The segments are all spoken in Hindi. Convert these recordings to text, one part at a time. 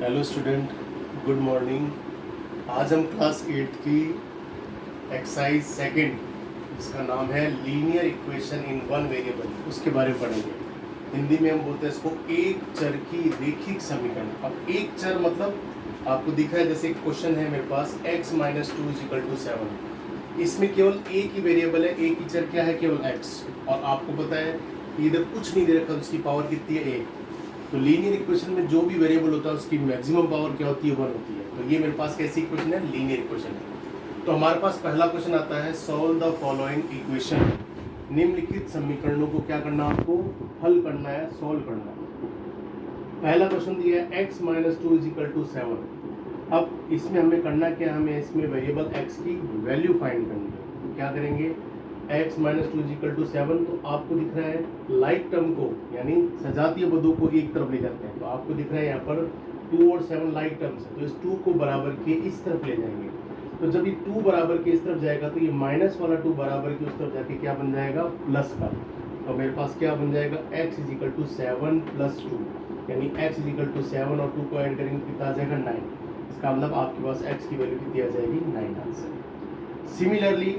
Hello student, good morning. आज हम क्लास 8 की एक्सरसाइज सेकंड, जिसका नाम है linear equation in one variable, उसके बारे में पढ़ेंगे। हिंदी में हम बोलते हैं इसको एक चर की रेखिक समीकरण। अब एक चर मतलब आपको दिख रहा है, जैसे एक क्वेश्चन है मेरे पास x - 2 = 7। इसमें केवल एक ही वेरिएबल है, एक ही चर क्या है, केवल x। और आपको पता है कि इधर कुछ नहीं दे रखा, उसकी पावर कितनी है, 1। तो लीनियर इक्वेशन में जो भी वेरिएबल होता है उसकी मैक्सिमम पावर क्या होती है, 1 होती है। तो ये मेरे पास कैसी इक्वेशन है, लीनियर इक्वेशन है। तो हमारे पास पहला क्वेश्चन आता है, सॉल्व द फॉलोइंग इक्वेशन। निम्नलिखित समीकरणों को क्या करना, आपको हल करना है, सॉल्व करना है। पहला क्वेश्चन दिया है x - 2 = 7। अब इसमें हमें करना क्या, हमें इसमें वेरिएबल x की वैल्यू फाइंड करनी है। तो क्या करेंगे, x - 2 = 7। तो आपको दिख रहा है लाइक टर्म को, यानी सजातीय पदों को एक तरफ ले जाते हैं। तो आपको दिख रहा है यहाँ पर 2 और 7 लाइक टर्म्स है, तो इस 2 को बराबर के इस तरफ ले जाएंगे। तो जब ये 2 बराबर के इस तरफ जाएगा तो ये माइनस वाला 2 बराबर के उस तरफ जाके क्या बन जाएगा, प्लस का। तो मेरे पास क्या बन जाएगा, x = 7 + 2, यानी x = 7 और 2 को ऐड करेंगे कितना आ जाएगा, 9। इसका मतलब आपके पास x की वैल्यू कितनी आ जाएगी, 9 answer. Similarly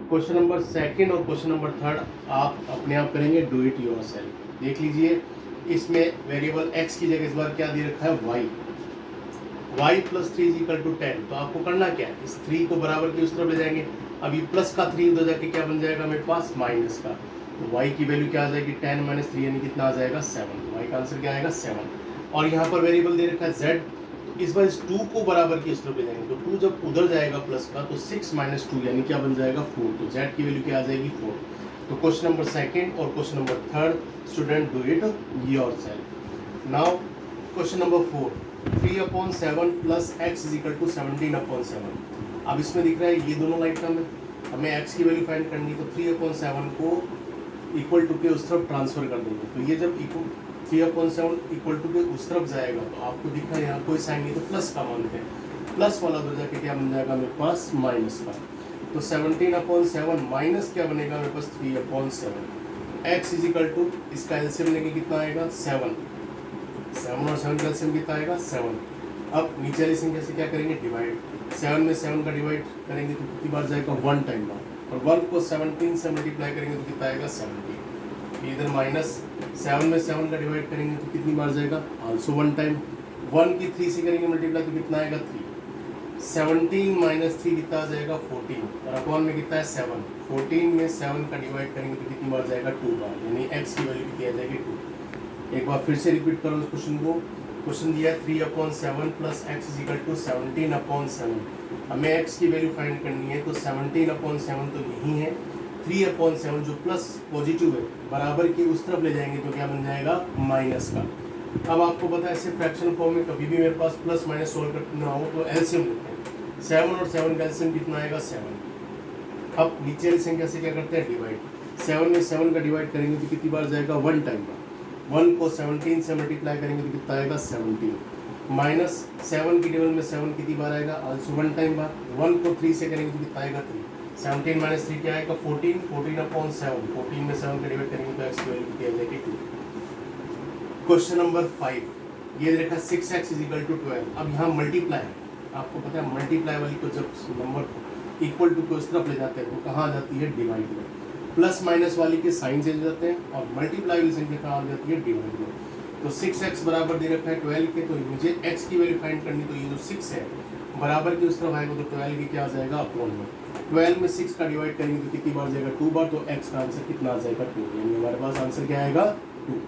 question number second और क्वेश्चन नंबर थर्ड आप अपने आप करेंगे, डू इट योरसेल्फ। देख लीजिए, इसमें वेरिएबल x की जगह इस बार क्या दे रखा है, y + 3 = 10। तो आपको करना क्या है, इस 3 को बराबर के उस तरफ ले जाएंगे। अब ये प्लस का 3 उधर जाके क्या बन जाएगा मेरे पास, माइनस का। तो y की वैल्यू क्या आ जाएगी, 10 - 3, यानी कितना आ जाएगा, 7। y का आंसर क्या आएगा, 7। और यहाँ पर वेरिएबल दे रखा है z। इस बार इस 2 को बराबर की इस तरफ ले जाएंगे। तो 2 जब उधर जाएगा प्लस का, तो 6 - 2 यानी क्या बन जाएगा, 4। तो z की वैल्यू क्या आ जाएगी, 4। तो क्वेश्चन नंबर सेकंड और question number third, student do it yourself. Now question number 4, 3/7 + x = 17/7। अब इसमें दिख रहा है ये दोनों लाइक टर्म है, हमें x की वैल्यू फाइंड करनी है। तो 3/7 को इक्वल टू के उस तरफ ट्रांसफर कर देंगे। तो ये जब 3/7 इक्वल टू के उस तरफ जाएगा तो आपको दिख रहा है यहाँ कोई साइन नहीं, तो प्लस का मानते हैं। प्लस वाला उधर जाके क्या बन जाएगा मेरे पास, माइनस का। तो 17/7 माइनस क्या बनेगा मेरे पास, 3/7। x = इसका एलसीएम लेके कितना आएगा, 7। 7 और 7 का एलसीएम कितना आएगा, 7। अब नीचे वाली संख्या से क्या करेंगे, डिवाइड। 7 में 7 का डिवाइड करेंगे तो कितनी बार जाएगा, 1 टाइम बार। और 1 को 17 से मल्टीप्लाई करेंगे तो कितना आएगा, 17। इधर माइनस 7 में 7 का डिवाइड करेंगे तो कितनी बार जाएगा, आल्सो 1 टाइम। 1 की 3 से करेंगे मल्टीप्लाई तो कितना आएगा, 3। 17 - 3 कितना आ जाएगा, 14। और अपॉन में कितना है, 7। 14 में 7 का डिवाइड करेंगे तो कितनी बार जाएगा, 2 बार, यानी x की वैल्यू कितनी आ जाएगी, 2। एक बार फिर से रिपीट करो इस क्वेश्चन को। क्वेश्चन दिया है 3/7 + x = 17/7। हमें x की वैल्यू फाइंड करनी है। तो 17/7 तो यही है, 3/7 जो प्लस पॉजिटिव है बराबर के उस तरफ ले जाएंगे तो क्या बन जाएगा, माइनस का। अब आपको पता है ऐसे फ्रैक्शन फॉर्म में कभी भी मेरे पास प्लस माइनस सोल्व करना हो तो एलसीएम लेते हैं। 7 और 7 का एलसीएम कितना आएगा, 7। अब नीचे वाली संख्या से क्या करते हैं, डिवाइड। 7 में 7 का डिवाइड करेंगे तो कितनी बार जाएगा, 1 टाइम बार। 1 को 17 से मल्टीप्लाई करेंगे तो कितना आएगा, 17। माइनस 7 की टेबल में 7 कितनी बार आएगा, आल्सो 1 टाइम बार। 1 को 3 से करेंगे तो कितना आएगा, 3। 17 - 3 क्या आएगा, 14। 14/7, 14 में 7 का डिवाइड करेंगे तो x की वैल्यू कितनी आ जाएगी, 2। क्वेश्चन नंबर 5, ये देखा 6x = 12। अब यहाँ मल्टीप्लाई है, आपको पता है मल्टीप्लाई वाली को जब नंबर इक्वल टू को इस तरफ ले जाते हैं तो कहाँ आ जाती है, डिवाइड में। प्लस माइनस वाली के साइन चेंज हो जाते हैं और मल्टीप्लाई वाली संख्या कहाँ आ जाती है, डिवाइड में। तो 6x बराबर दे रखा है 12 के, तो मुझे x की वैल्यू फाइंड करनी। तो ये जो 6 है बराबर के उस तरफ आएगा तो 12 की क्या आ जाएगा, अपॉन में। 12 में 6 का डिवाइड करेंगे तो कितनी बार जाएगा, 2 बार। तो x का आंसर कितना आ जाएगा, 2। यानी हमारे पास आंसर क्या आएगा, 2।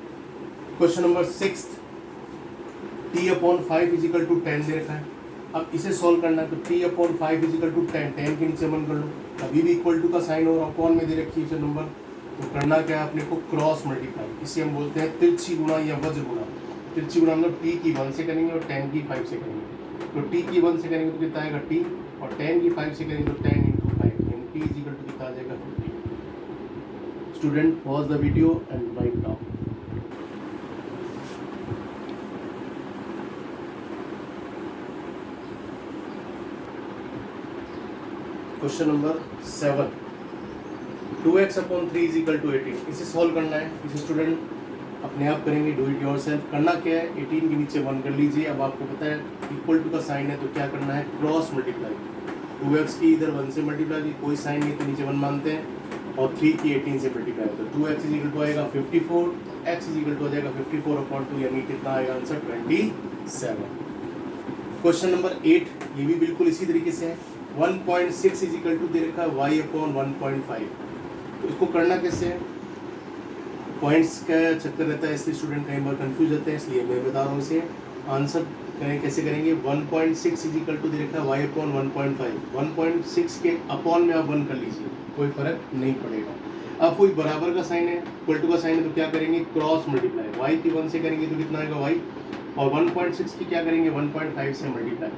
क्वेश्चन नंबर 6, t/5 = 10 दे रखा है। अब इसे सॉल्व करना है। तो t/5 = 10, 10 के नीचे 1 कर लो, अभी भी इक्वल टू का साइन और अपॉन में दे रखी है नंबर। तो करना क्या है अपने को, क्रॉस मल्टीप्लाई। इसे हम बोलते हैं तिरछी गुणा या वज्र गुणा। तिरछी गुणा मतलब t की 1 से करेंगे और 10 की 5 से करेंगे। तो t की 1 से करेंगे तो कितना आएगा, t, और 10 की 5 से करेंगे तो 10 × 5, यानी t = कितना आ जाएगा, 50। Student pause the video and write down. Question number 7, 2x/3 = 18। इसे सॉल्व करना है। इसे स्टूडेंट अपने आप करेंगे, डू इट योर सेल्फ। करना क्या है, 18 के नीचे 1 कर लीजिए। अब आपको पता है इक्वल टू का साइन है तो क्या करना है, क्रॉस मल्टीप्लाई। 2x की इधर 1 से मल्टीप्लाई की, कोई साइन नहीं तो नीचे 1 मानते हैं, और 3 की 18 से मल्टीप्लाई तो 2x इज इक्वल टू आएगा 54, x इज इक्वल टू हो जाएगा 54/2, यानी कितना आएगा आंसर 27। क्वेश्चन नंबर 8 ये भी बिल्कुल इसी तरीके से है। 1.6 इज इक्वल टू दे रखा है y/1.5। तो इसको करना कैसे है, पॉइंट्स का चक्कर रहता है इसलिए स्टूडेंट कई बार कंफ्यूज होते हैं, इसलिए मैं बता रहा हूँ इसे। आंसर करें कैसे करेंगे, 1.6 इज इक्वल टू दे रखा है y/1.5। 1.6 के अपॉन में आप 1 कर लीजिए, कोई फर्क नहीं पड़ेगा। अब कोई बराबर का साइन है, इक्वल टू का साइन है तो क्या करेंगे, क्रॉस मल्टीप्लाई। y की 1 से करेंगे तो कितना आएगा y, और 1.6 की क्या करेंगे 1.5 से मल्टीप्लाई।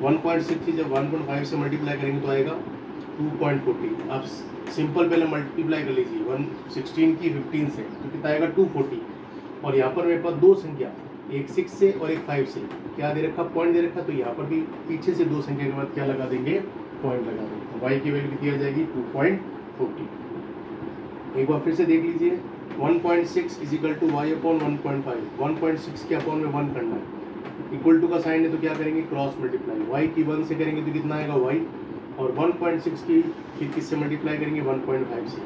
1.6 की जब 1.5 से मल्टीप्लाई करेंगे तो आएगा 2.40। अब सिंपल पहले मल्टीप्लाई कर लीजिए 16 की 15 से तो कितना आएगा 240। और यहाँ पर मेरे पास दो संख्या, एक 6 से और एक 5 से क्या दे रखा, पॉइंट दे रखा, तो यहाँ पर भी पीछे से दो संख्या के बाद क्या लगा देंगे, पॉइंट लगा देंगे। तो y की वैल्यू कितनी आ जाएगी 2.40। एक बार फिर से देख लीजिए, 1.6 इज इक्वल टू y/1.5। 1.6 के अपॉन में 1 करना है, इक्वल टू का साइन है तो क्या करेंगे, क्रॉस मल्टीप्लाई। y की 1 से करेंगे तो कितना आएगा y, और 1.6 की फिर किससे मल्टीप्लाई करेंगे 1.5 से।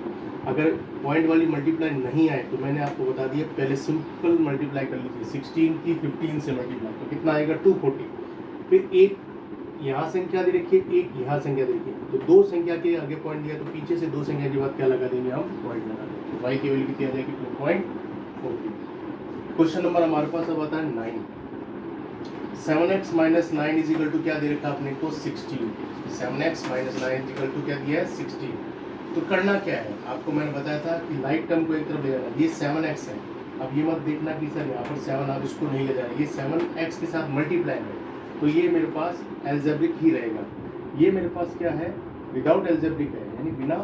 अगर पॉइंट वाली मल्टीप्लाई नहीं आए तो मैंने आपको बता दिया पहले सिंपल मल्टीप्लाई कर लीजिए, 16 की 15 से मल्टीप्लाई तो कितना आएगा 240। फिर एक यहाँ संख्या दे रखिए, एक यहाँ संख्या दे रखिए, तो दो संख्या के आगे पॉइंट दिया तो पीछे से दो संख्या के बाद क्या लगा देंगे हम, पॉइंट लगा देंगे। y की वैल्यू कितनी आ जाएगी 2.40। क्वेश्चन नंबर हमारे पास अब आता है 9। 7x minus 9 is equal to क्या दे रखा अपने को 16। 7x minus 9 is equal to क्या दिया है 16। तो करना क्या है, आपको मैंने बताया था कि लाइक टर्म को एक तरफ ले जाना। ये 7x है, अब ये मत देखना कि सर यहाँ पर 7 आप इसको नहीं ले जाना, ये 7x के साथ मल्टीप्लाई है तो ये मेरे पास एल्जेब्रिक ही रहेगा। ये मेरे पास क्या है, विदाउट एल्जेब्रिक है, यानी बिना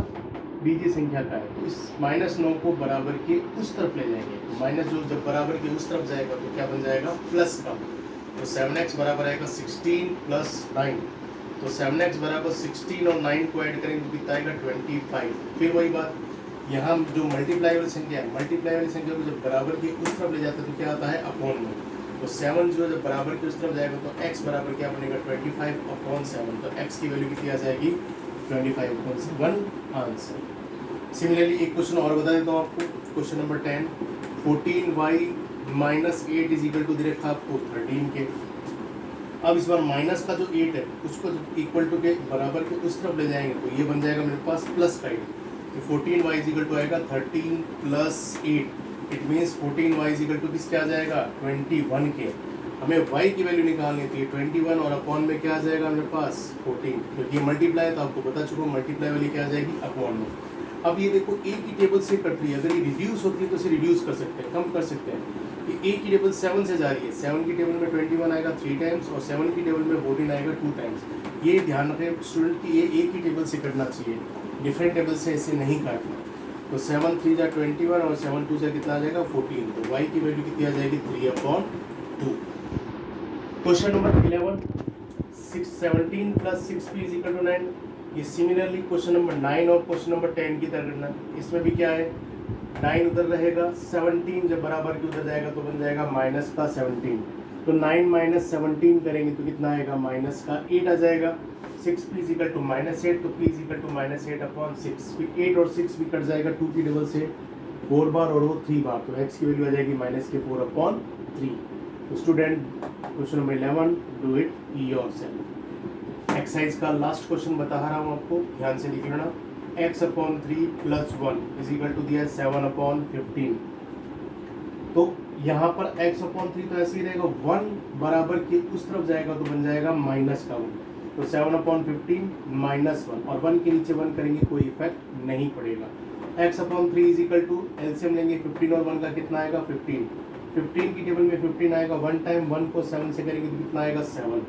बीजीय संख्या का है। तो इस -9 को बराबर के उस तरफ ले जाएंगे, तो माइनस जो जब बराबर के उस तरफ जाएगा तो क्या बन जाएगा, प्लस का। तो 7x बराबर आएगा 16 प्लस 9। तो 7x बराबर 16 और 9 को ऐड करेंगे तो कितना आएगा 25। फिर वही बात, यहाँ जो मल्टीप्लाई वाली संख्या है, मल्टीप्लाई वाली संख्या को जब बराबर के उस तरफ ले जाता है तो क्या आता है, अपॉन में। तो 7 जो जब बराबर के उस तरफ जाएगा तो x बराबर क्या बनेगा 25/7। तो x की वैल्यू कितनी आ जाएगी 25/7 आंसर। सिमिलरली एक क्वेश्चन और बता देता हूँ आपको, question number 10। 14y minus 8 is equal to दे रखा आपको 13 के। अब इस बार माइनस का जो 8 है उसको जब इक्वल टू के बराबर के उस तरफ ले जाएंगे तो ये बन जाएगा मेरे पास प्लस का 8। तो 14y इज इक्वल टू आएगा 13 plus 8। It means 14y is equal to किसके आ जाएगा 21 के। हमें y की वैल्यू निकालनी थी 21 और अपॉन में क्या आ जाएगा मेरे पास 14, क्योंकि ये मल्टीप्लाई है तो आपको बता चुका हूँ मल्टीप्लाई वाली क्या आ जाएगी अपॉन में। अब ये देखो एक ही टेबल से कट रही है, अगर ये रिड्यूस होती है तो इसे रिड्यूस कर सकते हैं, कम कर सकते हैं। कि एक ही टेबल 7 से जा रही है, 7 की टेबल में 21 आएगा 3 टाइम्स और 7 की टेबल में 14 आएगा 2 टाइम्स। ये ध्यान रखें स्टूडेंट कि ये एक ही टेबल से कटना चाहिए, डिफरेंट टेबल से इसे नहीं काटना। तो 7 3 जा 21 और 7 2 जा कितना आ जाएगा 14। तो y की वैल्यू कितनी आ जाएगी 3/2। Question number 11। 17 plus 6p is equal to 9। ये सिमिलरली क्वेश्चन नंबर 9 और क्वेश्चन नंबर 10 की तरह करना। इसमें भी क्या है, 9 उधर रहेगा, 17 जब बराबर के उधर जाएगा तो बन जाएगा माइनस का 17। तो 9 माइनस 17 करेंगे तो कितना आएगा माइनस का 8 आ जाएगा। 6p इज इक्वल टू -8, तो p इज इक्वल टू -8/6। फिर 8 और 6 भी कट जाएगा 2 की टेबल से 4 बार और वो 3 बार, तो x की वैल्यू आ जाएगी -4/3। तो student question number 11 do it yourself. Exercise का लास्ट क्वेश्चन बता रहा हूँ आपको, ध्यान से लिख लेना। x/3 + 1 इज इक्वल टू दिया 7/15। तो यहाँ पर x/3 तो ऐसे ही रहेगा, 1 बराबर के उस तरफ जाएगा तो बन जाएगा माइनस का 1। तो 7/15 -1 और 1 के नीचे 1 करेंगे कोई इफेक्ट नहीं पड़ेगा। x/3 is equal to LCM लेंगे 15 और 1 का कितना आएगा 15। 15 की टेबल में 15 आएगा, 1 टाइम 1 को 7 से करेंगे तो कितना आएगा 7।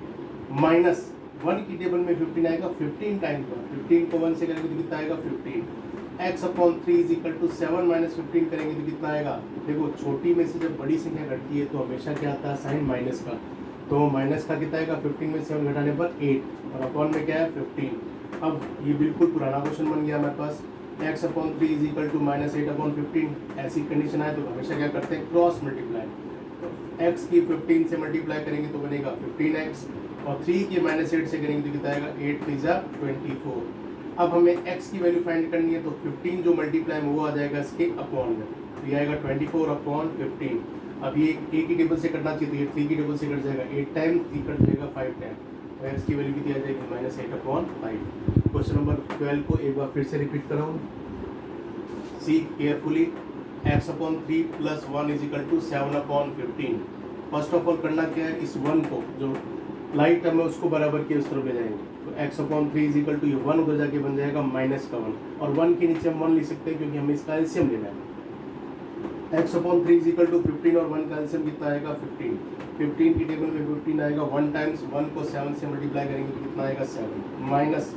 माइनस 1 की टेबल में 15 आएगा, 15 टाइम्स 1, 15 को 1 से करेंगे तो कितना आएगा 15। x/3 is equal to 7 minus 15 करेंगे तो कितना आएगा, देखो छोटी में से जब बड़ी संख्या घटती है तो हमेशा क्या आता है साइन माइनस का। तो माइनस का कितना आएगा 15 में 7 घटाने पर 8 और अपॉन में क्या है 15। अब ये बिल्कुल पुराना क्वेश्चन बन गया हमारे पास। X upon 3 is equal to minus 8 upon 15। ऐसी कंडीशन आए तो हमेशा क्या करते हैं, क्रॉस मल्टीप्लाई। एक्स की 15 से मल्टीप्लाई करेंगे तो बनेगा 15x, और 3 की माइनस 8 से करेंगे तो कितना आएगा, 8 3 जा 24। अब हमें x की वैल्यू फाइंड करनी है, तो 15 जो मल्टीप्लाई में वो आ जाएगा इसके अपॉन में, तो ये आएगा 24 अपॉन 15। अब ये a की टेबल से कटना चाहिए, तो ये 3 की टेबल से कट जाएगा 8 टाइम, 3 कट जाएगा 5 टाइम, तो x की वैल्यू कितनी आ जाएगी, माइनस 8 अपॉन 5। क्वेश्चन नंबर 12 को एक बार फिर से रिपीट कर रहा हूँ, see carefully. x upon 3 plus 1 is equal to 7 upon 15। First of all करना क्या है, इस 1 को जो लाइट टर्म है उसको बराबर के उस तरफ ले जाएंगे, तो x upon 3 is equal to ये 1 उधर जाके बन जाएगा माइनस का 1, और 1 के नीचे हम 1 लिख सकते हैं क्योंकि हमें इसका एलसीएम लेना है। x upon 3 is equal to 15 और 1 का एलसीएम कितना आएगा 15। 15 की टेबल में 15 आएगा, 1 टाइम्स 1 को 7 से मल्टीप्लाई करेंगे तो कितना आएगा 7, माइनस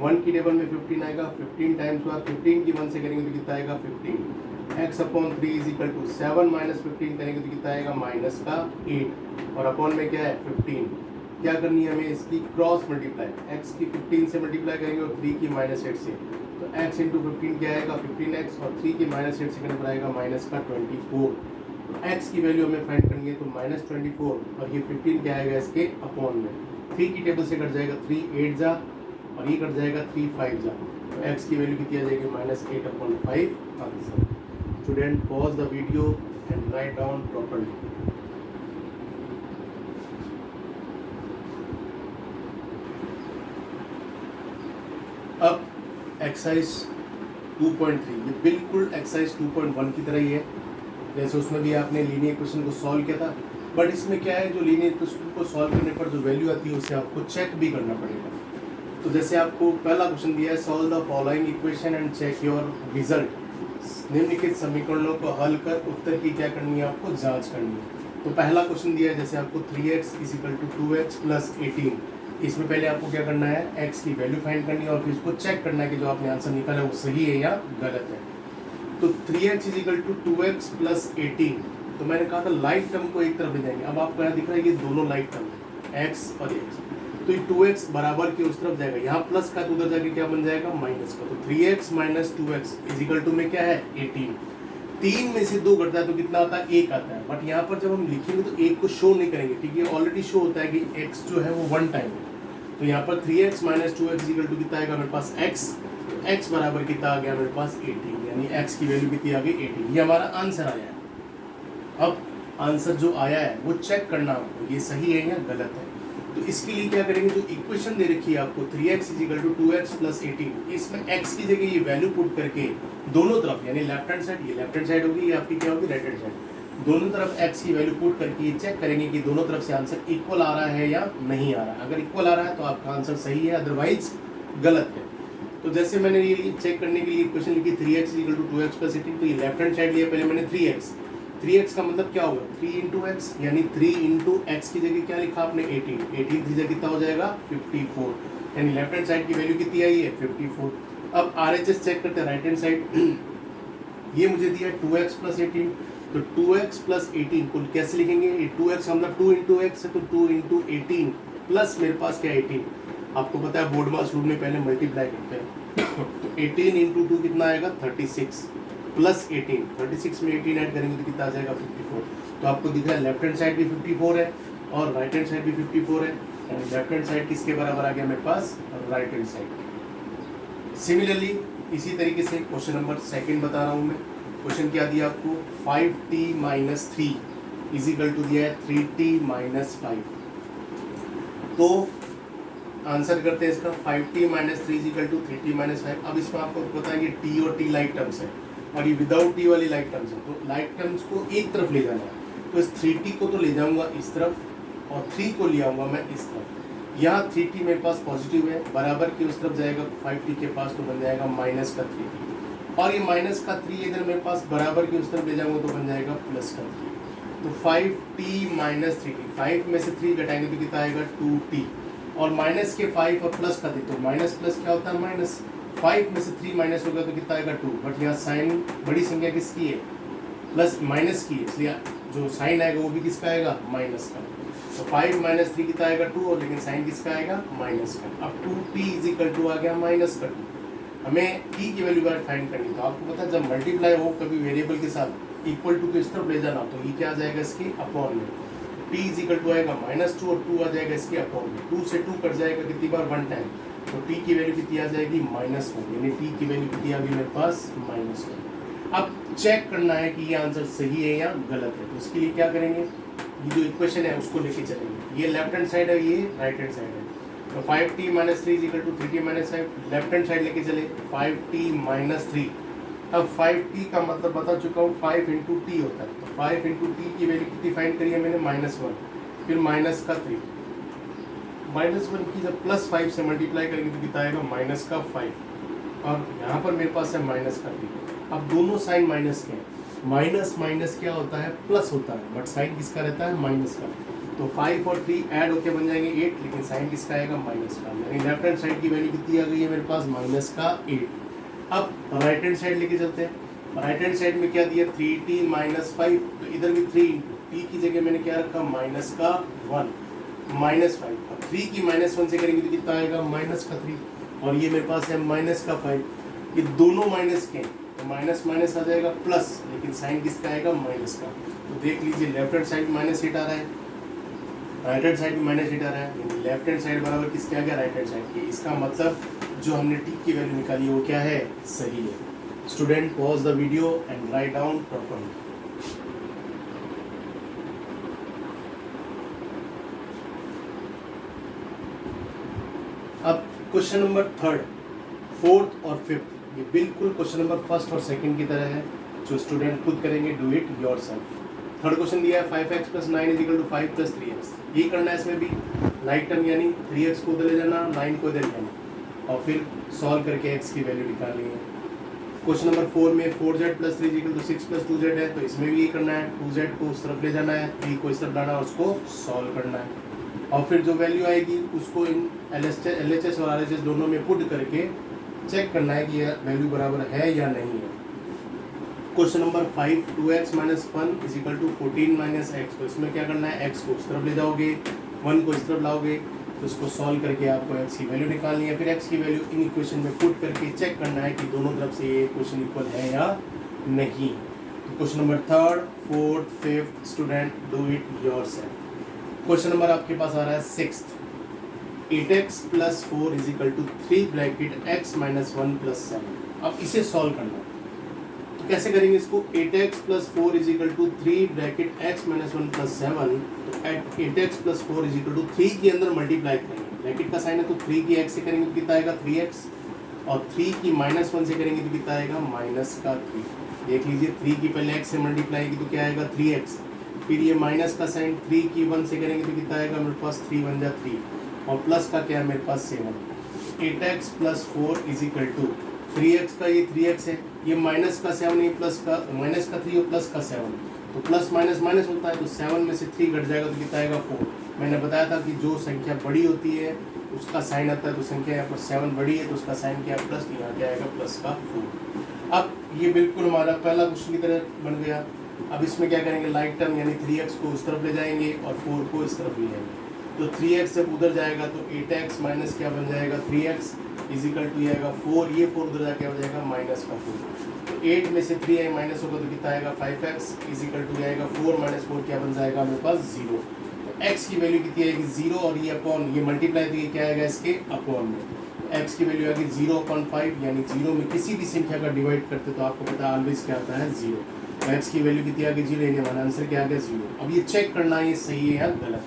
1 की टेबल में 15 आएगा, 15 टाइम्स बाद 15 की 1 से करेंगे तो कितना आएगा 15। x upon 3 is equal to 7 minus 15 करेंगे तो कितना आएगा माइनस का 8, और अपॉन में क्या है 15। क्या करनी है हमें, इसकी क्रॉस मल्टीप्लाई, x की 15 से मल्टीप्लाई करेंगे और 3 की माइनस 8 से, तो x इंटू 15 क्या आएगा 15x, और 3 की माइनस 8 से करने पर आएगा माइनस का 24। x की वैल्यू हमें फाइंड करनी है, तो माइनस 24 और ये 15 क्या आएगा इसके अपॉन में, 3 की टेबल से कट जाएगा 3 8 जा, और ये कट जाएगा 3 5 जा, तो x की वैल्यू कितनी आ जाएगी minus 8 upon 5 answer. Student pause the video and write down properly. अब एक्सरसाइज 2.3 ये बिल्कुल एक्सरसाइज 2.1 की तरह ही है, जैसे उसमें भी आपने लीनियर इक्वेशन को सॉल्व किया था, बट इसमें क्या है, जो लीनियर इक्वेशन को सॉल्व करने पर जो वैल्यू आती है उसे आपको चेक भी करना पड़ेगा। तो जैसे आपको पहला क्वेश्चन दिया है, solve the following equation and check your result. निम्नलिखित समीकरणों को हल कर उत्तर की क्या करनी है, आपको जांच करनी है। तो पहला क्वेश्चन दिया है, जैसे आपको 3x is equal to 2x plus 18। इसमें पहले आपको क्या करना है, x की वैल्यू फाइंड करनी है और फिर इसको चेक करना है कि जो आपने आंसर निकाला है वो सही है या गलत है। तो 3x is equal to 2x plus 18, तो मैंने कहा था लाइट टर्म को एक तरफ ले जाएंगे। अब आपको यहाँ दिख रहा है कि दोनों लाइट टर्म है x और x, तो ये 2x बराबर के उस तरफ जाएगा, यहाँ प्लस का तो उधर जाके क्या बन जाएगा माइनस का, तो 3x minus 2x is equal to में क्या है 18। 3 में से 2 घटता है तो कितना आता है, 1 आता है, बट यहाँ पर जब हम लिखेंगे तो 1 को शो नहीं करेंगे क्योंकि ऑलरेडी शो होता है कि x जो है वो 1 टाइम है। तो यहाँ पर 3x minus 2x equal to कितना आएगा मेरे पास x, तो x बराबर कितना आ गया मेरे पास 18, यानी x की वैल्यू कितनी आ गई 18। ये हमारा आंसर आया है। अब आंसर जो आया है वो चेक करना आपको, ये सही है या गलत है। तो इसके लिए क्या करेंगे, जो इक्वेशन दे रखी है आपको 3x is equal to 2x plus 18, इसमें x की जगह ये वैल्यू पुट करके दोनों तरफ, यानी लेफ्ट हैंड साइड, ये लेफ्ट हैंड साइड होगी, ये आपकी क्या होगी राइट हैंड साइड, दोनों तरफ x की वैल्यू पुट करके ये चेक करेंगे कि दोनों तरफ से आंसर इक्वल आ रहा है या नहीं आ रहा है। अगर इक्वल आ रहा है तो आपका आंसर सही है, अदरवाइज गलत है। तो जैसे मैंने ये चेक करने के लिए इक्वेशन लिखी 3x equal to 2x plus 18, तो ये लेफ्ट हैंड साइड लिया, पहले मैंने 3x का मतलब क्या होगा 3 इंटू एक्स, यानी 3 इंटू एक्स की जगह क्या लिखा आपने 18, 18 की जगह कितना हो जाएगा 54, यानी लेफ्ट हैंड साइड की वैल्यू कितनी आई है 54। अब RHS चेक करते हैं राइट हैंड साइड, ये मुझे दिया है 2x प्लस 18, तो 2x प्लस 18 को कैसे लिखेंगे, ये 2x मतलब 2 इंटू एक्स है, तो 2 इंटू 18 प्लस मेरे पास क्या 18, आपको पता है बोर्ड मास रूल में पहले मल्टीप्लाई करते हैं तो 18 इंटू 2 कितना आएगा 36 प्लस 18, 36 में 18 ऐड करेंगे तो कितना आ जाएगा 54। तो आपको दिख रहा है लेफ्ट हैंड साइड भी 54 है और राइट हैंड साइड भी 54 है, यानी लेफ्ट हैंड साइड किसके बराबर आ गया मेरे पास, राइट हैंड साइड। सिमिलरली इसी तरीके से क्वेश्चन नंबर 2 बता रहा हूँ मैं। क्वेश्चन क्या दिया आपको, 5t minus 3 is equal to दिया है 3t माइनस 5। तो आंसर करते हैं इसका, 5t minus 3 is equal to 3t minus 5। अब इसमें आपको पता है कि t और t लाइक टर्म्स है और ये विदाउट t वाली लाइक टर्म्स है, तो लाइक टर्म्स को एक तरफ ले जाना है, तो इस 3t को तो ले जाऊंगा इस तरफ और 3 को ले आऊंगा मैं इस तरफ। यहाँ 3t मेरे पास पॉजिटिव है, बराबर के उस तरफ जाएगा 5t के पास, तो बन जाएगा माइनस का 3t, और ये माइनस का 3 इधर मेरे पास बराबर के उस तरफ ले जाऊंगा तो बन जाएगा प्लस का 3। तो 5t माइनस 3t, 5 में से 3 घटाएंगे तो कितना आएगा 2t, और माइनस के 5 और प्लस का देखो, माइनस प्लस क्या होता है माइनस, 5 में से 3 माइनस होगा तो कितना आएगा 2, बट यहाँ साइन बड़ी संख्या किसकी है, प्लस माइनस की है, इसलिए जो साइन आएगा वो भी किसका आएगा माइनस का। तो 5 माइनस 3 कितना आएगा 2, और लेकिन साइन किसका आएगा माइनस का। अब 2t इज इक्वल टू आ गया माइनस का 2। हमें t की वैल्यू फाइंड करनी, तो आपको पता है जब मल्टीप्लाई हो कभी वेरिएबल के साथ इक्वल टू को इस तरफ ले जाना, तो ये क्या आ जाएगा इसके अपॉन में, t इज इक्वल टू आएगा -2 और 2 आ जाएगा इसके अपॉन में, 2 से 2 कट जाएगा कितनी बार, 1 टाइम, तो t की वैल्यू कितनी आ जाएगी -1, यानी t की वैल्यू कितनी आ गई मेरे पास -1। अब चेक करना है कि ये आंसर सही है या गलत है, तो इसके लिए क्या करेंगे, ये जो इक्वेशन है उसको लेके चलेंगे, ये लेफ्ट हैंड साइड है, ये राइट हैंड साइड है, तो 5t - 3 = 3t - 5, left hand side लेके चले 5t - 3। अब 5t का मतलब बता चुका हूँ, 5 × t होता है, तो 5 × t की वैल्यू कितनी फाइंड करी है मैंने, -1, फिर -3, -1 की जब +5 से मल्टीप्लाई करेंगे तो कितना आएगा, -5, और यहाँ पर मेरे पास है -3। अब दोनों साइन माइनस के हैं, माइनस माइनस क्या होता है, प्लस होता है, बट साइन किसका रहता है, माइनस का, तो 5 और 3 ऐड होके बन जाएंगे 8, लेकिन साइन किसका आएगा, माइनस का, यानी लेफ्ट हैंड साइड की वैल्यू कितनी आ गई है मेरे पास, -8। अब राइट हैंड साइड लेके चलते हैं, राइट हैंड साइड में क्या दिया, 3t - 5, तो इधर भी 3 t की जगह मैंने क्या रखा, -1 -5, अब 3 की -1 से करेंगे तो कितना आएगा, -3, और ये मेरे पास है -5, ये दोनों माइनस के हैं, तो माइनस माइनस आ जाएगा प्लस, लेकिन साइन किसका आएगा, माइनस का, तो देख लीजिए लेफ्ट हैंड साइड -8 आ रहा है, राइट हैंड साइड में -8 आ रहा है, यानी लेफ्ट हैंड साइड बराबर किसके आ गया, राइट हैंड साइड के, इसका मतलब जो हमने t की वैल्यू निकाली है वो क्या है, सही है। Student pause the video and write down properly. अब क्वेश्चन नंबर 3, 4th और 5th, ये बिल्कुल क्वेश्चन नंबर 1st और 2nd की तरह है, जो स्टूडेंट खुद करेंगे, do it yourself. Third question दिया है 5x + 9 = 5 + 3x, ये करना है, इसमें भी लाइक टर्म यानी 3x को उधर ले जाना, 9 को इधर ले जाना, और फिर सॉल्व करके x की वैल्यू निकालनी है। क्वेश्चन नंबर 4 में 4z + 3 = 6 + 2z है, तो इसमें भी ये करना है, 2z को उस तरफ ले जाना है, 3 को इस तरफ लाना है, उसको सॉल्व करना है, और फिर जो वैल्यू आएगी उसको इन LHS और RHS दोनों में पुट करके चेक करना है कि ये वैल्यू बराबर है या नहीं है। क्वेश्चन नंबर 5, 2x - 1 = 14 - x, तो इसमें क्या करना है, x को उस तरफ ले जाओगे, 1 को इस तरफ लाओगे, तो इसको सॉल्व करके आपको x की वैल्यू निकालनी है, फिर x की वैल्यू इन इक्वेशन में पुट करके चेक करना है कि दोनों तरफ से ये इक्वेशन इक्वल है या नहीं। तो question number 3rd, 4th, 5th, student do it yourself. Question number आपके पास आ रहा है 6th, 8x + 4 = 3 ब्रैकेट x - 1 + 7। अब इसे सॉल्व करना है, तो कैसे करेंगे इसको, 8x + 4 = 3 ब्रैकेट x - 1 + 7, तो 8x + 4 = 3 के अंदर मल्टीप्लाई करेंगे, ब्रैकेट का साइन है, तो 3 की x से करेंगे तो कितना आएगा, 3x, और 3 की -1 से करेंगे तो कितना आएगा, -3। देख लीजिए 3 की पहले x से मल्टीप्लाई की तो क्या आएगा, 3x, फिर ये माइनस का साइन 3 की 1 से करेंगे तो कितना आएगा मेरे पास, 3 × 1 = 3, और प्लस का क्या है मेरे पास 7। 8x + 4 = 3x का ये 3x है, ये माइनस का 7 है, प्लस का माइनस का 3 और प्लस का 7, तो प्लस माइनस माइनस होता है, तो 7 में से 3 घट जाएगा तो कितना आएगा, 4। मैंने बताया था कि जो संख्या बड़ी होती है उसका साइन आता है, तो संख्या यहाँ पर 7 बड़ी है तो उसका साइन क्या है, प्लस, तो यहाँ क्या आएगा, प्लस का 4। अब ये बिल्कुल हमारा पहला क्वेश्चन की तरह बन गया। अब इसमें क्या करेंगे, लाइक टर्म यानी 3x को उस तरफ ले जाएंगे और 4 को इस तरफ ले जाएंगे, तो 3x जब उधर जाएगा तो 8x माइनस क्या बन जाएगा, 3x = आएगा 4, ये 4 उधर जाके हो जाएगा -4, तो 8 में से 3 माइनस होगा तो कितना आएगा, 5x = आएगा 4 - 4 क्या बन जाएगा मेरे पास, 0, तो x की वैल्यू कितनी आएगी, 0, और ये अपॉन ये मल्टीप्लाई, तो ये क्या आएगा इसके अपॉन में, x की वैल्यू आएगी 0/5, यानी 0 में किसी भी संख्या का डिवाइड करते तो आपको पता है ऑलवेज क्या आता है, 0, तो x की वैल्यू कितनी आ गई, 0, यानी हमारा आंसर क्या आ गया, 0। अब ये चेक करना है ये सही है या गलत,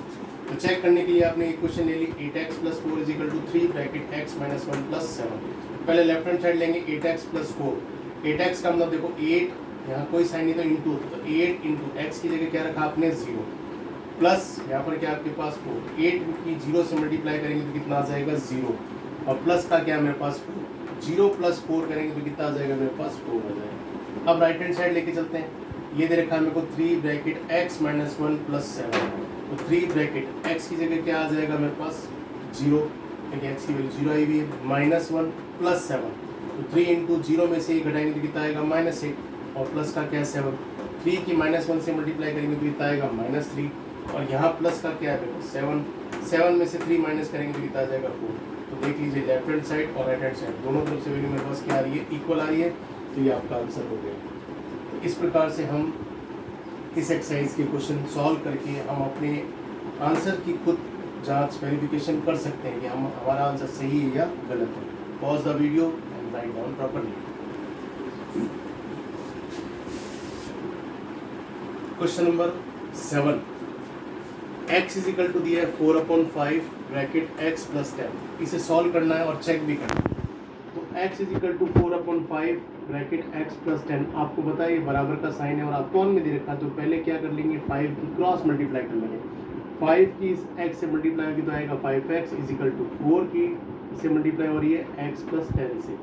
तो चेक करने के लिए आपने इक्वेशन ले ली, 8x + 4 = 3 ब्रैकेट x - 1 + 7। पहले लेफ्ट हैंड साइड लेंगे, 8x + 4, 8x का मतलब देखो 8, यहाँ कोई साइन नहीं तो इंटू, तो 8 × x की जगह क्या रखा आपने, 0, प्लस यहाँ पर क्या आपके पास 4, 8 की 0 से मल्टीप्लाई करेंगे तो कितना आ जाएगा, 0, और प्लस का क्या मेरे पास 4, 0 + 4 करेंगे तो कितना आ जाएगा मेरे पास, 4 आ जाएगा। अब राइट हैंड साइड लेके चलते हैं, ये दे रखा है मेरे को 3 ब्रैकेट x - 1 + 7, तो 3 ब्रैकेट x की जगह क्या आ जाएगा मेरे पास, 0, क्योंकि x की वैल्यू 0 आई हुई है, -1 + 7, तो 3 × 0 में से ये घटाएंगे तो कितना आएगा, -8, और प्लस का क्या है 7, 3 की -1 से मल्टीप्लाई करेंगे तो कितना आएगा, -3, और यहाँ प्लस का क्या है 7, 7 में से 3 माइनस करेंगे तो कितना आ जाएगा 4, तो देख लीजिए लेफ्ट हैंड साइड और राइट हैंड साइड दोनों तरफ से वैल्यू मेरे पास क्या आ रही है, इक्वल आ रही है, तो ये आपका आंसर हो गया। तो इस प्रकार से हम इस एक्सरसाइज के क्वेश्चन सॉल्व करके हम अपने आंसर की खुद जांच वेरिफिकेशन कर सकते हैं कि हम हमारा आंसर सही है या गलत है। Pause the video and write down properly. Question number 7, x is equal to दिया है 4/5 ब्रैकेट x प्लस 10। इसे सॉल्व करना है और चेक भी करना है। तो x is equal to 4/5 bracket x plus 10, आपको पता है ये बराबर का साइन है और अपॉन में दे रखा है, तो पहले क्या कर लेंगे 5 की क्रॉस मल्टीप्लाई कर लेंगे। 5 की इस x से मल्टीप्लाई होगी तो आएगा 5x इज इक्वल टू 4 की इससे मल्टीप्लाई हो रही है x प्लस 10 से,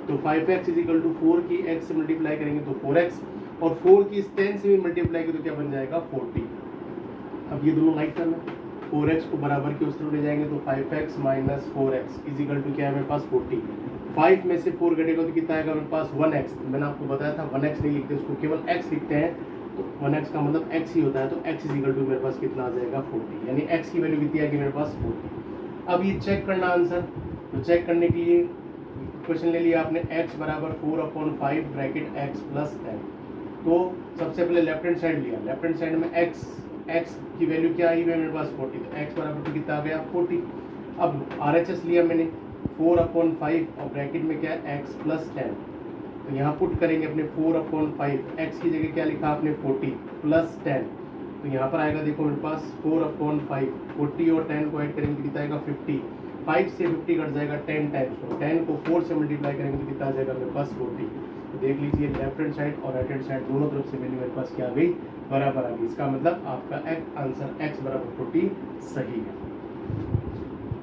तो 5x इज इक्वल टू 4 की x से मल्टीप्लाई करेंगे तो 4x, और 4 की इस 10 से भी मल्टीप्लाई की तो क्या बन जाएगा 40। अब ये दोनों लाइक करना, 4x को बराबर के उस तरफ ले जाएंगे तो 5x minus 4x is equal to क्या है मेरे पास 40। 5 में से 4 घटेगा तो कितना आएगा मेरे पास 1x। मैंने आपको बताया था 1x नहीं लिखते, उसको केवल x लिखते हैं, तो 1x का मतलब x ही होता है, तो x इज इक्वल टू मेरे पास कितना आ जाएगा 40, यानी x की वैल्यू कितनी आएगी मेरे पास 40। अब ये चेक करना आंसर, तो चेक करने के लिए क्वेश्चन ले लिया आपने x बराबर 4/5 ब्रैकेट x प्लस 10। तो सबसे पहले लेफ्ट हैंड साइड लिया, लेफ्ट हैंड साइड में x की वैल्यू क्या आई है मेरे पास 40, तो x बराबर तो कितना आ गया 40। अब RHS लिया मैंने 4/5 और ब्रैकेट में क्या है x प्लस 10, तो यहाँ पुट करेंगे अपने 4/5, x की जगह क्या लिखा आपने 40 प्लस 10, तो यहाँ पर आएगा देखो मेरे पास 4/5, 40 और 10 को ऐड करेंगे तो कितना आएगा 50, 5 से 50 कट जाएगा 10 टाइम्स, तो 10 को 4 से मल्टीप्लाई करेंगे तो कितना आ जाएगा मेरे पास 40। तो देख लीजिए लेफ्ट हैंड साइड और राइट हैंड साइड दोनों तरफ से वैल्यू मेरे पास क्या आ गई, बराबर आ गई। इसका मतलब आपका आंसर x बराबर 40 सही है।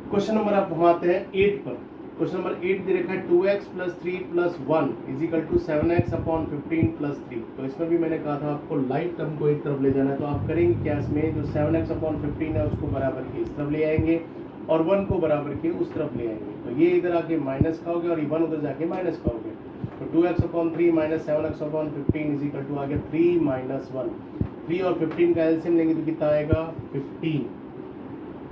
क्वेश्चन नंबर आप हम आते हैं 8 पर। क्वेश्चन नंबर 8 दे रखा है 2x plus 3 plus 1 is equal to 7x upon 15 plus 3। तो इसमें भी मैंने कहा था आपको लाइट टर्म को एक तरफ ले जाना है, तो आप करेंगे क्या, इसमें जो 7x अपॉन 15 है उसको बराबर के इस तरफ ले आएंगे और 1 को बराबर के उस तरफ ले आएंगे, तो ये इधर आके माइनस का हो गया और 1 उधर जाके माइनस का हो गया, तो 2x upon 3 minus 7x upon 15 is equal to आ गया 3 माइनस 1। 3 और 15 का एलसीएम लेंगे तो कितना आएगा 15।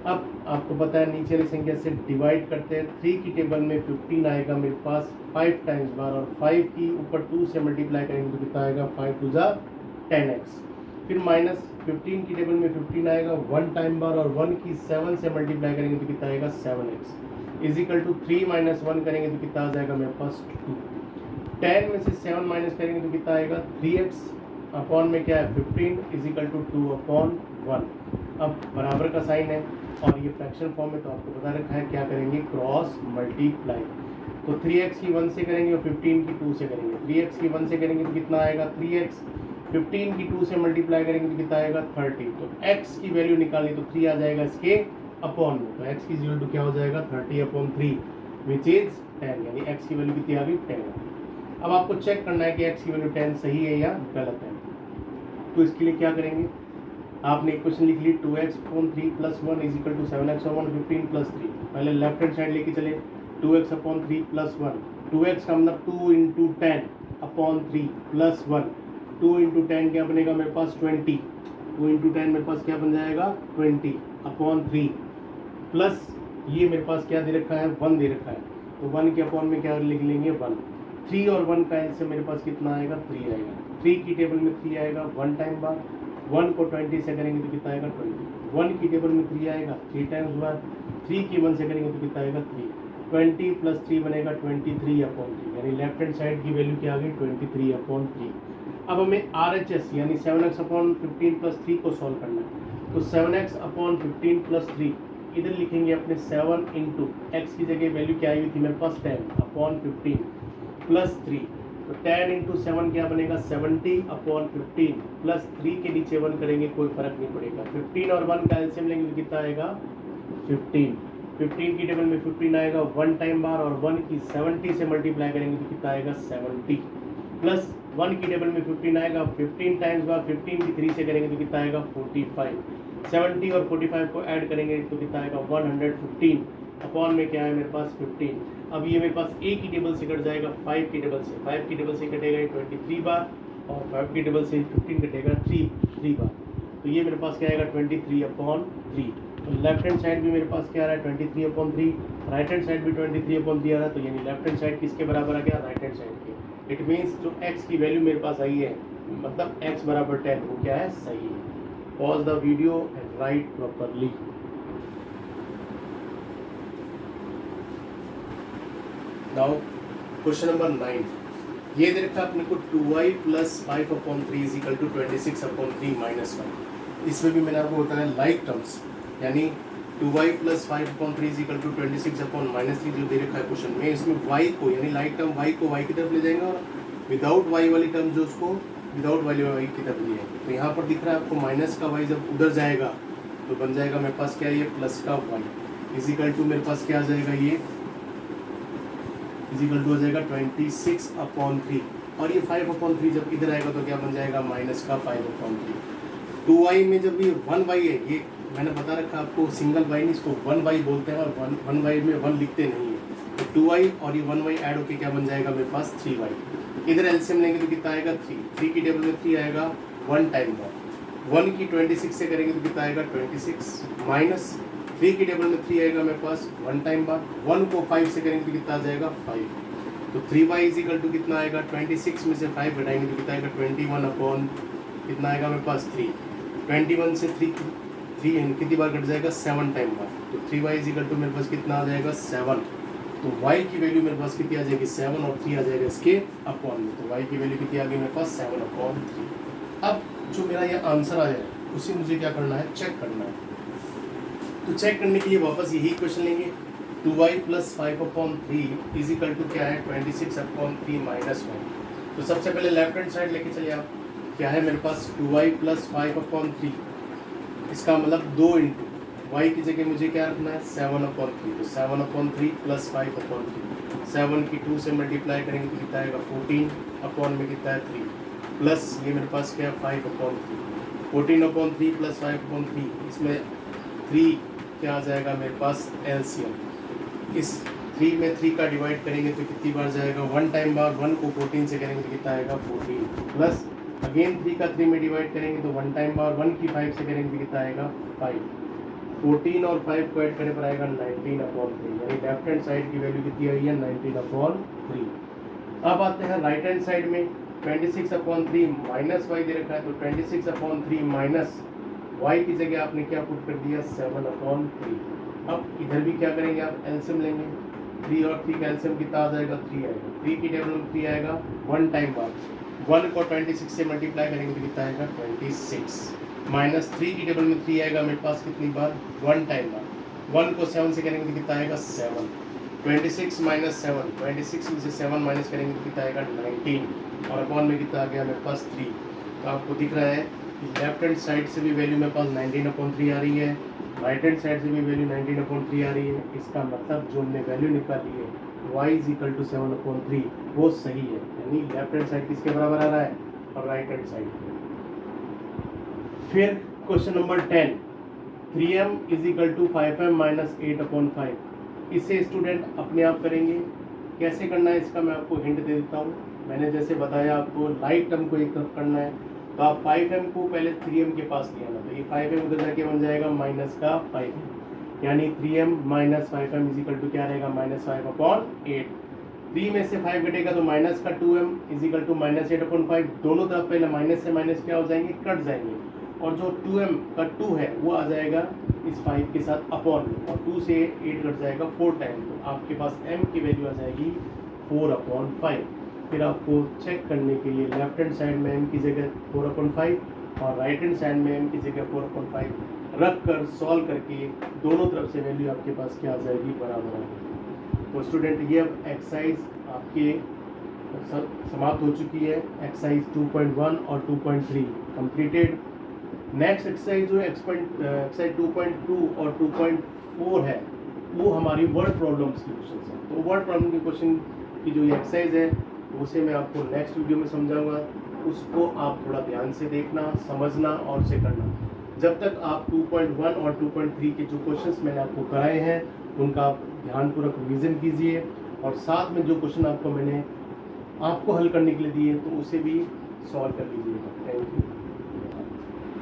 अब आपको पता है नीचे वाली संख्या से डिवाइड करते हैं, 3 की टेबल में 15 आएगा मेरे पास 5 टाइम्स बार, और 5 की ऊपर 2 से मल्टीप्लाई करेंगे तो कितना आएगा 5 2 जा 10x। फिर माइनस 15 की टेबल में 15 आएगा 1 टाइम बार, और 1 की 7 से मल्टीप्लाई करेंगे तो कितना आएगा 7x is equal to 3 minus 1 करेंगे तो कितना आ जाएगा मेरे पास 2। 10 में से 7 माइनस करेंगे तो कितना आएगा 3x, अपॉन में क्या है 15 इज इक्वल टू 2/1। अब बराबर का साइन है और ये फ्रैक्शन फॉर्म में, तो आपको बता रखा है क्या करेंगे क्रॉस मल्टीप्लाई, तो 3x की 1 से करेंगे और 15 की 2 से करेंगे। 3x की 1 से करेंगे तो कितना आएगा 3x, 15 की 2 से मल्टीप्लाई करेंगे तो कितना आएगा 30, तो x की वैल्यू निकालनी तो 3 आ जाएगा इसके अपॉन में, तो x की इक्वल टू क्या हो जाएगा 30/3 विच इज 10, यानी x की वैल्यू कितनी आ गई 10। अब आपको चेक करना है कि x की वैल्यू 10 सही है या गलत है, तो इसके लिए क्या करेंगे, आपने इक्वेशन लिख ली 2x/3 plus 1 is equal to 7x/15 plus 3। पहले लेफ्ट हैंड साइड लेके चले 2x/3 प्लस 1, 2x का मतलब 2 इंटू 10/3 प्लस 1, 2 इंटू 10 क्या बनेगा मेरे पास 20, 2 इंटू 10 मेरे पास क्या बन जाएगा 20/3 प्लस ये मेरे पास क्या दे रखा है 1 दे रखा है, तो 1 के अपॉन में क्या लिख लेंगे 1। 3 और 1 का एलसीएम मेरे पास कितना आएगा 3 आएगा, 3 की टेबल में 3 आएगा 1 टाइम बार, 1 को 20 से करेंगे तो कितना आएगा 20, 1 की टेबल में 3 आएगा 3 टाइम्स बार, 3 की 1 से करेंगे तो कितना आएगा 3, 20 प्लस 3 बनेगा 23/3, यानी लेफ्ट हैंड साइड की वैल्यू क्या आ गई 23/3। अब हमें RHS यानी 7x/15 प्लस 3 को सॉल्व करना है, तो 7x/15 प्लस 3 इधर लिखेंगे अपने 7 इंटू एक्स की जगह वैल्यू क्या आई हुई थी मेरे पास 10/15 प्लस 3, तो 10 इंटू 7 क्या बनेगा 70/15 प्लस 3 के नीचे 1 करेंगे कोई फर्क नहीं पड़ेगा, 15 और 1 का एलसीएम लेंगे तो कितना आएगा 15, 15 की टेबल में 15 आएगा 1 टाइम बार, और 1 की 70 से मल्टीप्लाई करेंगे तो कितना आएगा 70, प्लस 1 की टेबल में 15 आएगा 15 टाइम्स बार, 15 की 3 से करेंगे तो कितना आएगा 45, 70 और 45 को ऐड करेंगे तो कितना आएगा 115, अपॉन में क्या है मेरे पास 15। अब ये मेरे पास a की टेबल से कट जाएगा 5 की टेबल से, 5 की टेबल से कटेगा 23 बार, और 5 की टेबल से 15 कटेगा 3 बार, तो ये मेरे पास क्या आएगा 23/3। तो लेफ्ट हैंड साइड भी मेरे पास क्या आ रहा है 23/3, राइट हैंड साइड भी 23/3 आ रहा है, तो यानी लेफ्ट हैंड साइड किसके बराबर आ गया, राइट हैंड साइड के। इट मीन्स जो x की वैल्यू मेरे पास आई है, मतलब x बराबर 10, वो क्या है, सही है। Pause the video and right properly. Now question number 9, ये दे रखा अपने को 2y + 5/3 = 26/3 - 1। इसमें भी मैंने आपको बताया लाइक टर्म्स, यानी 2y + 5/3 = 26/-3 जो दे रखा है क्वेश्चन में, इसमें y को यानी लाइक टर्म y को y की तरफ ले जाएंगे और विदाउट y वाली टर्म जो उसको विदाउट वाली y की तरफ ले जाएंगे। तो यहाँ पर दिख रहा है आपको माइनस का y जब उधर जाएगा तो बन जाएगा मेरे पास क्या, ये प्लस का y = मेरे पास क्या आ जाएगा, ये = हो जाएगा 26/3, और ये 5/3 जब इधर आएगा तो क्या बन जाएगा, माइनस का 5/3। 2y में जब ये 1y है, ये मैंने बता रखा आपको सिंगल y नहीं, इसको 1y बोलते हैं, और 1y में 1 लिखते नहीं है। तो 2y और ये 1y ऐड होके क्या बन जाएगा मेरे पास 3y। इधर एलसीएम लेंगे तो कितना आएगा 3 की टेबल में 3 आएगा 1 टाइम बाद, 1 की 26 से करेंगे तो कितना आएगा 26, माइनस 3 की टेबल में 3 आएगा मेरे पास 1 टाइम बाद, 1 को 5 से करेंगे तो कितना आ जाएगा 5। तो 3y = कितना आएगा, 26 में से 5 घटाएंगे तो कितना आएगा 21 कितना आएगा मेरे पास 3, 21 से 3 कितनी बार कट जाएगा 7 टाइम बाद। तो 3y = मेरे पास कितना आ जाएगा 7। तो y की वैल्यू मेरे पास कितनी आ जाएगी 7, और 3 आ जाएगा इसके अपॉन में। तो y की वैल्यू कितनी आ गई मेरे पास 7/3। अब जो मेरा ये आंसर आया है उसे मुझे क्या करना है, चेक करना है। तो चेक करने के लिए वापस यही क्वेश्चन लेंगे, 2y + 5/3 = क्या है 26/3 - 1। तो सबसे पहले लेफ्ट हैंड साइड लेके चलिए आप, क्या है मेरे पास 2y + 5/3, इसका मतलब 2 इंटू y की जगह मुझे क्या रखना है 7/3। तो 7/3 + 5/3, 7 की 2 से मल्टीप्लाई करेंगे तो कितना आएगा 14, अपॉन में कितना है 3, प्लस ये मेरे पास क्या है 5/3, 14/3 + 5/3, इसमें 3 क्या आ जाएगा मेरे पास एलसीएम। इस 3 में 3 का डिवाइड करेंगे तो कितनी बार जाएगा 1 टाइम बार, 1 को 14 से करेंगे तो कितना आएगा 14, प्लस अगेन 3 का 3 में डिवाइड करेंगे तो 1 टाइम बार, 1 की 5 से करेंगे तो कितना आएगा 5, 14 और 5 को ऐड करने पर आएगा 19/3, यानी लेफ्ट हैंड साइड की वैल्यू कितनी आई है 19/3। अब आते हैं राइट हैंड साइड में, 26/3 माइनस y दे रखा है, तो 26/3 माइनस y की जगह आपने क्या पुट कर दिया 7/3। अब इधर भी क्या करेंगे आप, एलसीएम लेंगे, 3 और 3 का एलसीएम कितना आ जाएगा 3 आएगा, 3 की टेबल में 3 आएगा 1 टाइम बाद, 1 को 26 से मल्टीप्लाई करेंगे तो कितना आएगा 26, माइनस 3 की टेबल में 3 आएगा मेरे पास कितनी बार 1 टाइम बाद, 1 को 7 से करेंगे तो कितना आएगा 7, 26 - 7, 26 में से 7 माइनस करेंगे तो कितना आएगा 19, और अपॉन में कितना आ गया मेरे पास 3। तो आपको दिख रहा है लेफ्ट हैंड साइड से भी वैल्यू मेरे पास 19/3 आ रही है, राइट हैंड साइड से भी वैल्यू 19/3 आ रही है। इसका मतलब जो हमने वैल्यू निकाली है y = 7/3 वो सही है, यानी लेफ्ट हैंड साइड किसके बराबर आ रहा है, और राइट हैंड साइड। फिर क्वेश्चन नंबर 10, 3m = 5m - 8/5। इसे स्टूडेंट अपने आप करेंगे, कैसे करना है इसका मैं आपको हिंट दे देता हूँ। मैंने जैसे बताया आपको लाइक टर्म को एक तरफ करना है, तो आप 5m को पहले 3m के पास ले आना, तो ये 5m उधर जाके बन जाएगा माइनस का 5m, यानी 3m - 5m = क्या रहेगा -5/8। 3 में से 5 घटेगा तो माइनस का 2m = -8/5। दोनों तरफ पहले माइनस से माइनस क्या हो जाएंगे, कट जाएंगे, और जो 2m का 2 है वो आ जाएगा इस 5 के साथ अपॉन में, और 2 से 8 कट जाएगा 4 टाइम, तो आपके पास m की वैल्यू आ जाएगी 4/5। फिर आपको चेक करने के लिए लेफ्ट हैंड साइड में m की जगह 4/5 और राइट हैंड साइड में m की जगह 4/5 रख कर सॉल्व करके दोनों तरफ से वैल्यू आपके पास क्या आ जाएगी, बराबर आ जाएगी। तो स्टूडेंट ये अब एक्सरसाइज आपके समाप्त हो चुकी है, एक्सरसाइज 2.1 और 2.3 कंप्लीटेड। नेक्स्ट एक्सरसाइज जो है एक्सरसाइज 2.2 और 2.4 है, वो हमारी वर्ड प्रॉब्लम्स की क्वेश्चन है। तो वर्ड प्रॉब्लम के क्वेश्चन की जो एक्सरसाइज है उसे मैं आपको नेक्स्ट वीडियो में समझाऊंगा, उसको आप थोड़ा ध्यान से देखना, समझना और उसे करना। जब तक आप 2.1 और 2.3 के जो क्वेश्चंस मैंने आपको कराए हैं उनका आप ध्यानपूर्वक रिवीजन कीजिए, और साथ में जो क्वेश्चन मैंने आपको हल करने के लिए दिए तो उसे भी सॉल्व कर लीजिएगा। Thank you.